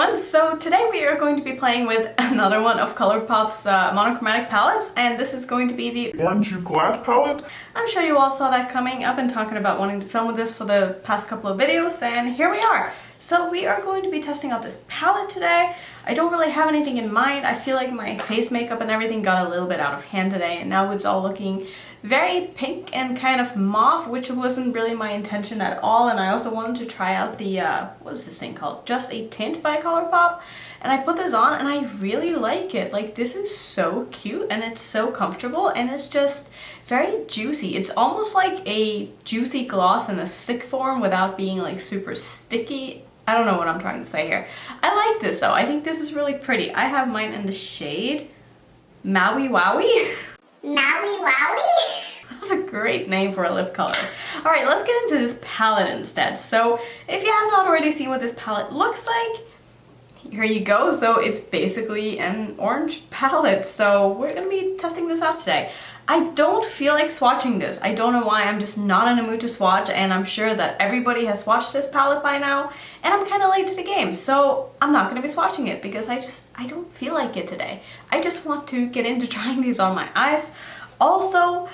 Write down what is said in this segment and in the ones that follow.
everyone! So today we are going to be playing with another one of Colourpop's monochromatic palettes, and this is going to be the Aren't You Glad palette. I'm sure you all saw that coming. I've been talking about wanting to film with this for the past couple of videos, and here we are! So we are going to be testing out this palette today. I don't really have anything in mind. I feel like my face makeup and everything got a little bit out of hand today, and now it's all looking very pink and kind of mauve, which wasn't really my intention at all. And I also wanted to try out the, what is this thing called? Just a Tint by Colourpop. And I put this on and I really like it. Like, this is so cute and it's so comfortable and it's just very juicy. It's almost like a juicy gloss in a stick form without being like super sticky. I don't know what I'm trying to say here. I like this though. I think this is really pretty. I have mine in the shade Maui Wowie. Maui Wowie? That's a great name for a lip color. Alright, let's get into this palette instead. So if you have not already seen what this palette looks like, here you go. So it's basically an orange palette. So we're going to be testing this out today. I don't feel like swatching this. I don't know why. I'm just not in a mood to swatch, and I'm sure that everybody has swatched this palette by now, and I'm kind of late to the game, so I'm not going to be swatching it because I don't feel like it today. I just want to get into trying these on my eyes. Also,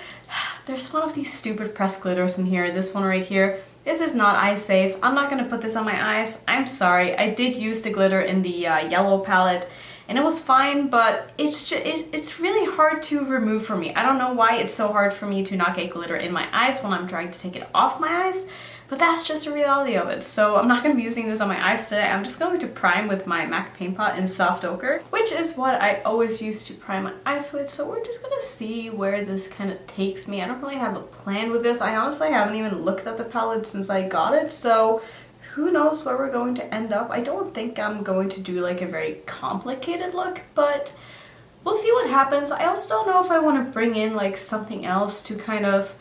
there's one of these stupid pressed glitters in here. This one right here. This is not eye safe. I'm not going to put this on my eyes. I'm sorry. I did use the glitter in the yellow palette, and it was fine, but it's really hard to remove for me. I don't know why it's so hard for me to not get glitter in my eyes when I'm trying to take it off my eyes, but that's just the reality of it. So I'm not going to be using this on my eyes today. I'm just going to prime with my MAC Paint Pot in Soft Ochre, which is what I always use to prime my eyes with. So we're just going to see where this kind of takes me. I don't really have a plan with this. I honestly haven't even looked at the palette since I got it, so who knows where we're going to end up. I don't think I'm going to do like a very complicated look, but we'll see what happens. I also don't know if I want to bring in like something else to kind of,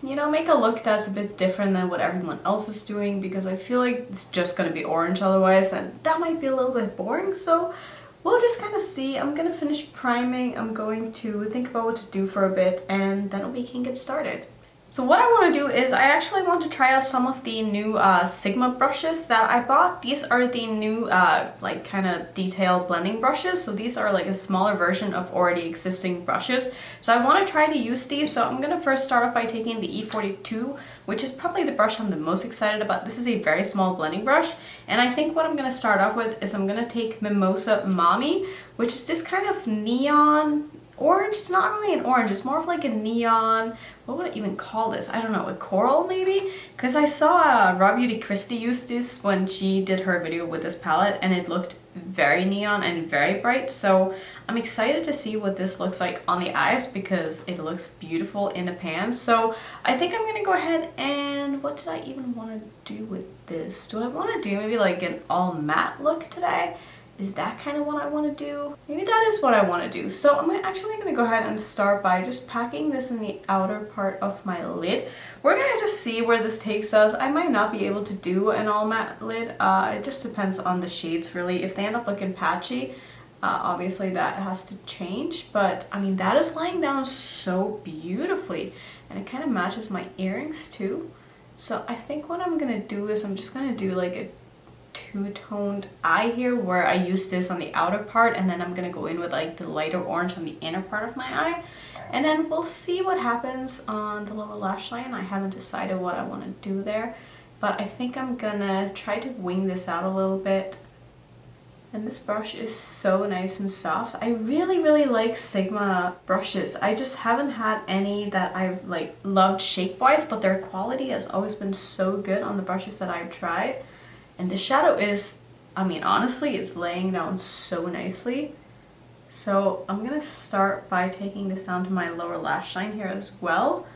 you know, make a look that's a bit different than what everyone else is doing, because I feel like it's just going to be orange otherwise, and that might be a little bit boring. So we'll just kind of see. I'm going to finish priming. I'm going to think about what to do for a bit, and then we can get started. So what I want to do is I actually want to try out some of the new Sigma brushes that I bought. These are the new like kind of detailed blending brushes. So these are like a smaller version of already existing brushes. So I want to try to use these. So I'm going to first start off by taking the E42, which is probably the brush I'm the most excited about. This is a very small blending brush. And I think what I'm going to start off with is I'm going to take Mimosa Mommy, which is this kind of neon orange. It's not really an orange, it's more of like a neon, what would I even call this? I don't know, a coral maybe? Because I saw Raw Beauty Christie use this when she did her video with this palette, and it looked very neon and very bright. So I'm excited to see what this looks like on the eyes because it looks beautiful in the pan. So I think I'm gonna go ahead and, what did I even want to do with this? Do I want to do maybe like an all matte look today? Is that kind of what I want to do? Maybe that is what I want to do. So I'm actually going to go ahead and start by just packing this in the outer part of my lid. We're going to just see where this takes us. I might not be able to do an all matte lid. It just depends on the shades really. If they end up looking patchy, obviously that has to change. But I mean, that is laying down so beautifully. And it kind of matches my earrings too. So I think what I'm going to do is I'm just going to do like a two-toned eye here, where I use this on the outer part, and then I'm gonna go in with like the lighter orange on the inner part of my eye, and then we'll see what happens on the lower lash line. I haven't decided what I want to do there, but I think I'm gonna try to wing this out a little bit. And this brush is so nice and soft. I really like Sigma brushes. I just haven't had any that I've like loved shape-wise, but their quality has always been so good on the brushes that I've tried. And the shadow is, I mean, honestly, it's laying down so nicely. So I'm going to start by taking this down to my lower lash line here as well.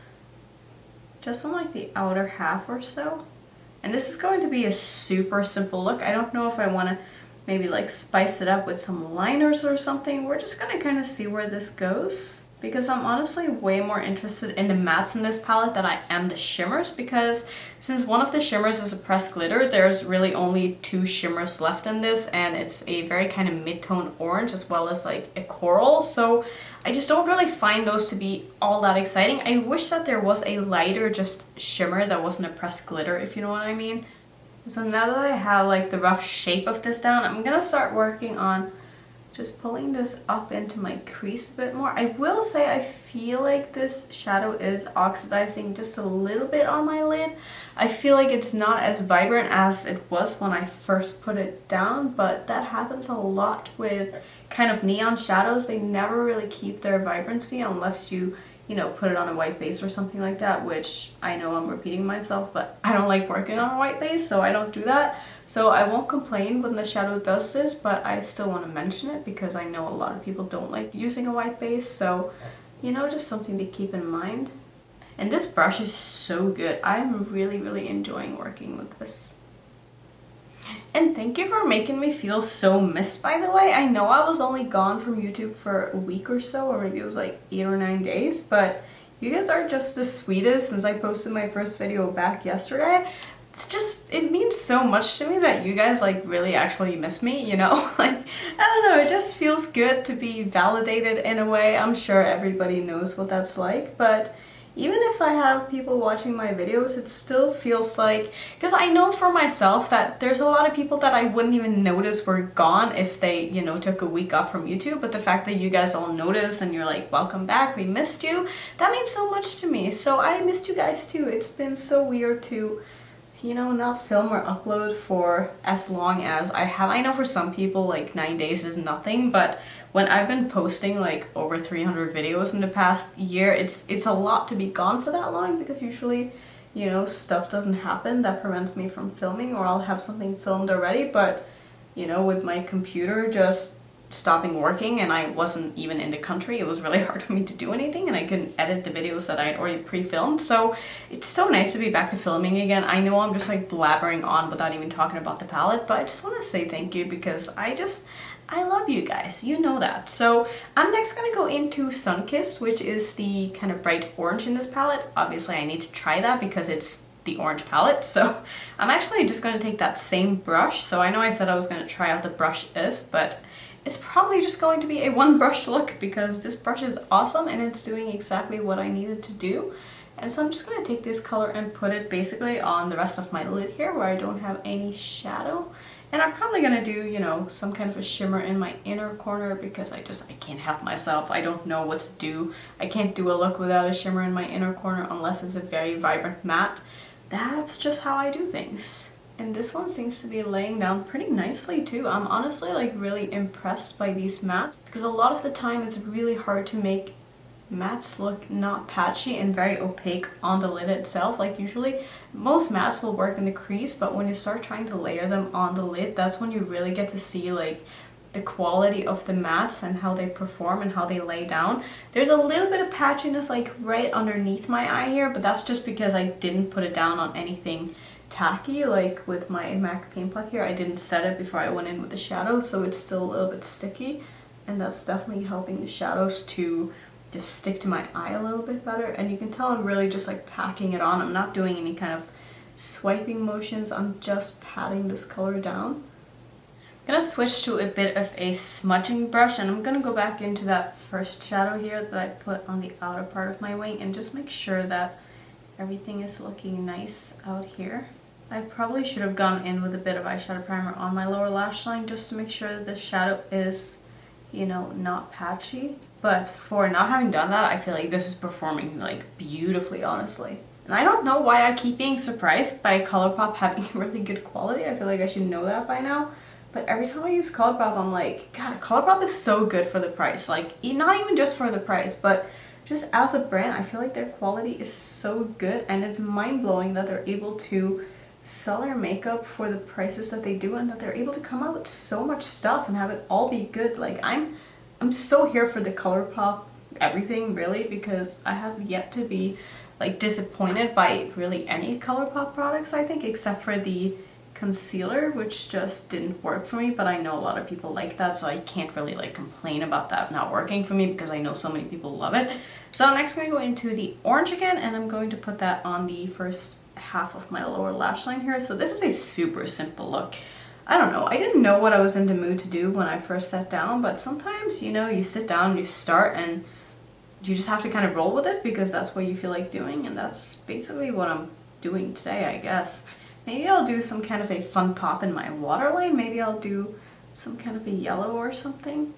Just on like the outer half or so. And this is going to be a super simple look. I don't know if I want to maybe like spice it up with some liners or something. We're just going to kind of see where this goes, because I'm honestly way more interested in the mattes in this palette than I am the shimmers, because since one of the shimmers is a pressed glitter, there's really only 2 shimmers left in this, and it's a very kind of mid-tone orange as well as like a coral. So I just don't really find those to be all that exciting. I wish that there was a lighter just shimmer that wasn't a pressed glitter, if you know what I mean. So now that I have like the rough shape of this down, I'm gonna start working on just pulling this up into my crease a bit more. I will say I feel like this shadow is oxidizing just a little bit on my lid. I feel like it's not as vibrant as it was when I first put it down, but that happens a lot with kind of neon shadows. They never really keep their vibrancy unless you know, put it on a white base or something like that, which I know I'm repeating myself, but I don't like working on a white base, so I don't do that. So I won't complain when the shadow does this, but I still want to mention it because I know a lot of people don't like using a white base, so, you know, just something to keep in mind. And this brush is so good. I'm really, really enjoying working with this. And thank you for making me feel so missed, by the way. I know I was only gone from YouTube for a week or so, or maybe it was like 8 or 9 days, but you guys are just the sweetest since I posted my first video back yesterday. It's just, it means so much to me that you guys like really actually miss me, you know? Like, I don't know, it just feels good to be validated in a way. I'm sure everybody knows what that's like, but even if I have people watching my videos, it still feels like, because I know for myself that there's a lot of people that I wouldn't even notice were gone if they, you know, took a week off from YouTube, but the fact that you guys all notice and you're like, welcome back, we missed you, that means so much to me. So I missed you guys too. It's been so weird to, you know, not film or upload for as long as I have. I know for some people like 9 days is nothing, but when I've been posting like over 300 videos in the past year, it's a lot to be gone for that long because usually, you know, stuff doesn't happen that prevents me from filming, or I'll have something filmed already, but you know, with my computer just stopping working and I wasn't even in the country, it was really hard for me to do anything and I couldn't edit the videos that I had already pre-filmed. So it's so nice to be back to filming again. I know I'm just like blabbering on without even talking about the palette, but I just want to say thank you because I love you guys, you know that. So I'm next gonna go into Sunkist, which is the kind of bright orange in this palette. Obviously I need to try that because it's the orange palette, so I'm actually just going to take that same brush. So I know I said I was going to try out the brush is, but it's probably just going to be a one brush look because this brush is awesome and it's doing exactly what I needed to do. And so I'm just going to take this color and put it basically on the rest of my lid here where I don't have any shadow. And I'm probably going to do, you know, some kind of a shimmer in my inner corner because I can't help myself. I don't know what to do. I can't do a look without a shimmer in my inner corner unless it's a very vibrant matte. That's just how I do things. And this one seems to be laying down pretty nicely too. I'm honestly like really impressed by these mattes because a lot of the time it's really hard to make mattes look not patchy and very opaque on the lid itself. Like usually most mattes will work in the crease, but when you start trying to layer them on the lid, that's when you really get to see like the quality of the mattes and how they perform and how they lay down. There's a little bit of patchiness like right underneath my eye here, but that's just because I didn't put it down on anything tacky like with my MAC paint pot here. I didn't set it before I went in with the shadow, so it's still a little bit sticky, and that's definitely helping the shadows to just stick to my eye a little bit better. And you can tell I'm really just like packing it on. I'm not doing any kind of swiping motions, I'm just patting this color down. I'm gonna switch to a bit of a smudging brush and I'm gonna go back into that first shadow here that I put on the outer part of my wing and just make sure that everything is looking nice out here. I probably should have gone in with a bit of eyeshadow primer on my lower lash line just to make sure that the shadow is, you know, not patchy. But for not having done that, I feel like this is performing like beautifully, honestly. And I don't know why I keep being surprised by Colourpop having really good quality. I feel like I should know that by now. But every time I use Colourpop, I'm like, God, Colourpop is so good for the price. Like, not even just for the price, but just as a brand, I feel like their quality is so good. And it's mind-blowing that they're able to sell their makeup for the prices that they do and that they're able to come out with so much stuff and have it all be good. Like, I'm so here for the Colourpop everything, really, because I have yet to be, like, disappointed by really any Colourpop products, I think, except for the concealer, which just didn't work for me, but I know a lot of people like that, so I can't really like complain about that not working for me because I know so many people love it. So I'm next going to go into the orange again, and I'm going to put that on the first half of my lower lash line here. So this is a super simple look. I don't know, I didn't know what I was in the mood to do when I first sat down, but sometimes, you know, you sit down, you start, and you just have to kind of roll with it because that's what you feel like doing, and that's basically what I'm doing today, I guess. Maybe I'll do some kind of a fun pop in my waterline. Maybe I'll do some kind of a yellow or something.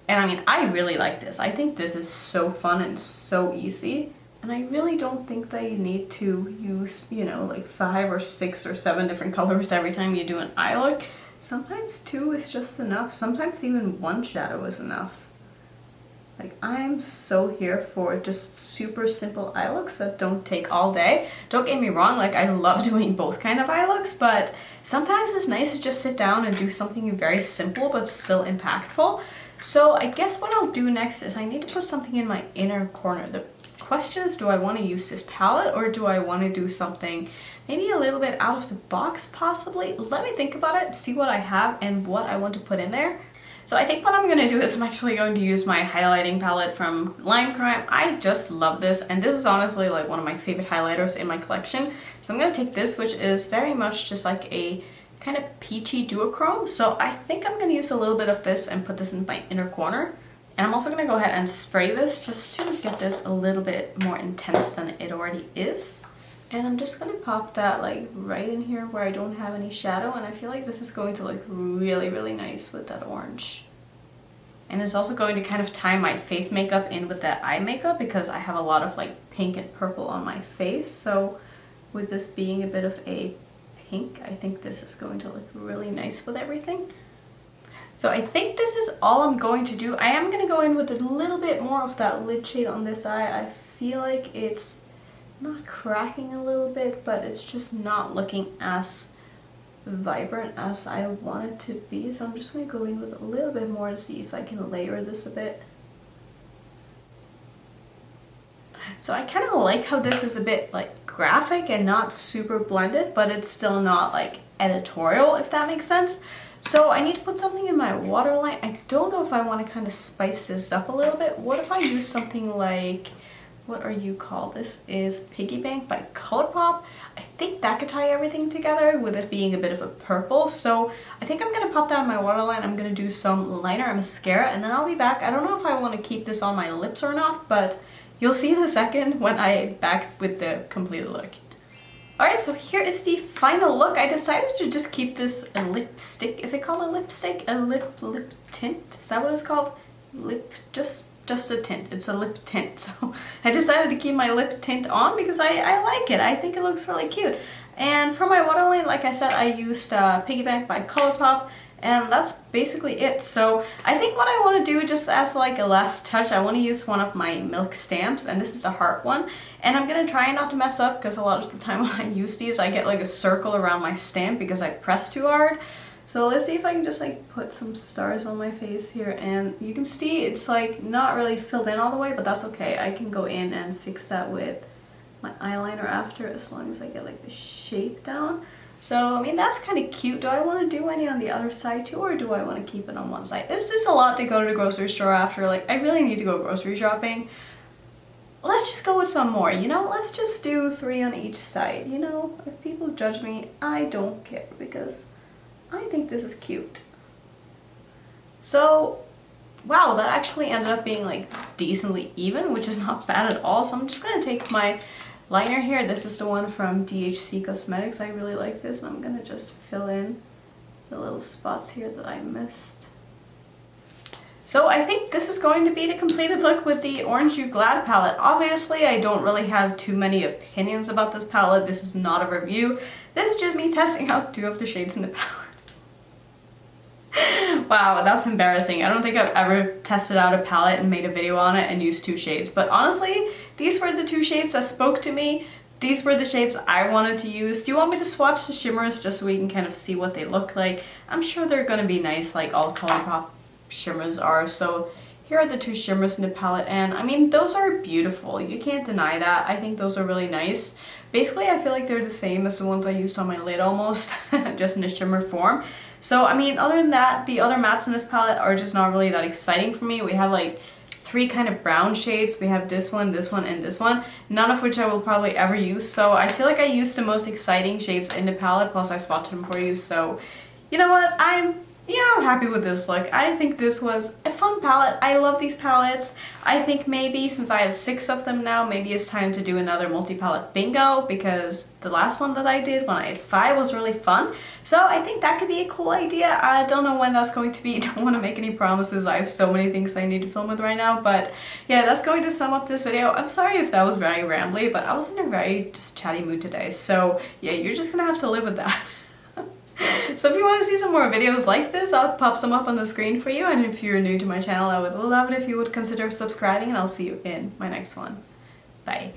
And I mean, I really like this. I think this is so fun and so easy. And I really don't think that you need to use, you know, like 5 or 6 or 7 different colors every time you do an eye look. Sometimes 2 is just enough. Sometimes even 1 shadow is enough. Like, I'm so here for just super simple eye looks that don't take all day. Don't get me wrong, like, I love doing both kind of eye looks, but sometimes it's nice to just sit down and do something very simple but still impactful. So I guess what I'll do next is I need to put something in my inner corner. The question is, do I want to use this palette or do I want to do something maybe a little bit out of the box possibly? Let me think about it, see what I have and what I want to put in there. So I think what I'm going to do is I'm actually going to use my highlighting palette from Lime Crime. I just love this, and this is honestly like one of my favorite highlighters in my collection. So I'm going to take this, which is very much just like a kind of peachy duochrome. So I think I'm going to use a little bit of this and put this in my inner corner. And I'm also going to go ahead and spray this just to get this a little bit more intense than it already is. And I'm just going to pop that like right in here where I don't have any shadow, and I feel like this is going to look really, really nice with that orange. And it's also going to kind of tie my face makeup in with that eye makeup because I have a lot of like pink and purple on my face. So with this being a bit of a pink, I think this is going to look really nice with everything. So I think this is all I'm going to do. I am going to go in with a little bit more of that lid shade on this eye. I feel like it's not cracking a little bit, but it's just not looking as vibrant as I want it to be. So I'm just going to go in with a little bit more to see if I can layer this a bit. So I kind of like how this is a bit like graphic and not super blended, but it's still not like editorial, if that makes sense. So I need to put something in my waterline. I don't know if I want to kind of spice this up a little bit. What if I use something like, what are you called? This is Piggy Bank by Colourpop. I think that could tie everything together with it being a bit of a purple. So I think I'm going to pop that in my waterline. I'm going to do some liner and mascara, and then I'll be back. I don't know if I want to keep this on my lips or not, but you'll see in a second when I'm back with the completed look. Alright, so here is the final look. I decided to just keep this a lipstick. Is it called a lipstick? A lip tint? Is that what it's called? Just a tint. It's a lip tint. So I decided to keep my lip tint on because I like it. I think it looks really cute. And for my waterline, like I said, I used Piggy Bank by Colourpop, and that's basically it. So I think what I want to do, just as like a last touch, I want to use one of my Milk stamps, and this is a heart one. And I'm going to try not to mess up because a lot of the time when I use these, I get like a circle around my stamp because I press too hard. So let's see if I can just like put some stars on my face here, and you can see it's like not really filled in all the way, but that's okay. I can go in and fix that with my eyeliner after, as long as I get like the shape down. So I mean, that's kind of cute. Do I want to do any on the other side too, or do I want to keep it on one side? Is this a lot to go to the grocery store after? Like, I really need to go grocery shopping. Let's just go with some more, you know? Let's just do 3 on each side, you know? If people judge me, I don't care because I think this is cute. So, wow, that actually ended up being like decently even, which is not bad at all. So I'm just gonna take my liner here. This is the one from DHC Cosmetics. I really like this, and I'm gonna just fill in the little spots here that I missed. So I think this is going to be the completed look with the Orange You Glad palette. Obviously, I don't really have too many opinions about this palette. This is not a review. This is just me testing out 2 of the shades in the palette. Wow, that's embarrassing. I don't think I've ever tested out a palette and made a video on it and used 2 shades. But honestly, these were the 2 shades that spoke to me. These were the shades I wanted to use. Do you want me to swatch the shimmers just so we can kind of see what they look like? I'm sure they're going to be nice, like all Colourpop shimmers are. So here are the 2 shimmers in the palette, and I mean, those are beautiful. You can't deny that. I think those are really nice. Basically, I feel like they're the same as the ones I used on my lid almost, just in a shimmer form. So I mean, other than that, the other mattes in this palette are just not really that exciting for me. We have like 3 kind of brown shades. We have this one, and this one, none of which I will probably ever use. So I feel like I used the most exciting shades in the palette, plus I swatched them for you. So you know what, happy with this look. I think this was a fun palette. I love these palettes. I think maybe since I have 6 of them now, maybe it's time to do another multi-palette bingo, because the last one that I did when I had 5 was really fun. So I think that could be a cool idea. I don't know when that's going to be. Don't want to make any promises. I have so many things I need to film with right now. But yeah, that's going to sum up this video. I'm sorry if that was very rambly, but I was in a very just chatty mood today. So yeah, you're just gonna have to live with that. So if you want to see some more videos like this, I'll pop some up on the screen for you. And if you're new to my channel, I would love it if you would consider subscribing, and I'll see you in my next one. Bye.